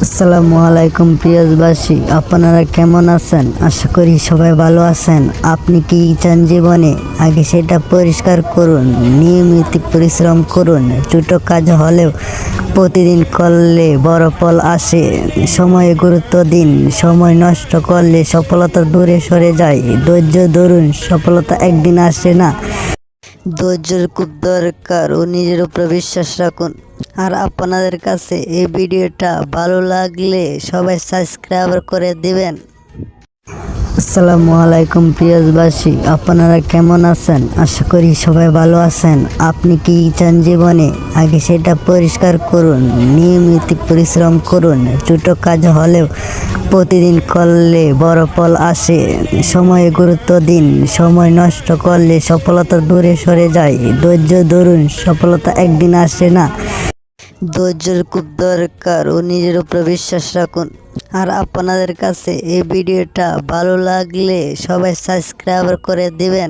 আসসালামু আলাইকুম প্রিয়বাসী, আপনারা কেমন আছেন? আশা করি সবাই ভালো আছেন। আপনি কি চান জীবনে? আগে সেটা পরিষ্কার করুন। নিয়মিত পরিশ্রম করুন। ছোট কাজ হলেও প্রতিদিন করলে বড় ফল আসে। সময়ে গুরুত্ব দিন। সময় নষ্ট করলে সফলতা দূরে সরে যায়। ধৈর্য ধরুন, সফলতা একদিন আসে না। ধৈর্যের খুব দরকার ও নিজের উপর বিশ্বাস রাখুন। আর আপনাদের কাছে এই ভিডিওটা ভালো লাগলে সবাই সাবস্ক্রাইব করে দিবেন। আসসালামু আলাইকুম প্রিয়বাসী, আপনারা কেমন আছেন? আশা করি সবাই ভালো আছেন। আপনি কি চান জীবনে? আগে সেটা পরিষ্কার করুন। নিয়মিত পরিশ্রম করুন। ছোট কাজ হলেও প্রতিদিন করলে বড় ফল আসে। সময়ে গুরুত্ব দিন। সময় নষ্ট করলে সফলতা দূরে সরে যায়। ধৈর্য ধরুন, সফলতা একদিন আসে না। ধৈর্যের খুব দরকার ও নিজের উপর বিশ্বাস রাখুন। আর আপনাদের কাছে এই ভিডিওটা ভালো লাগলে সবাই সাবস্ক্রাইব করে দিবেন।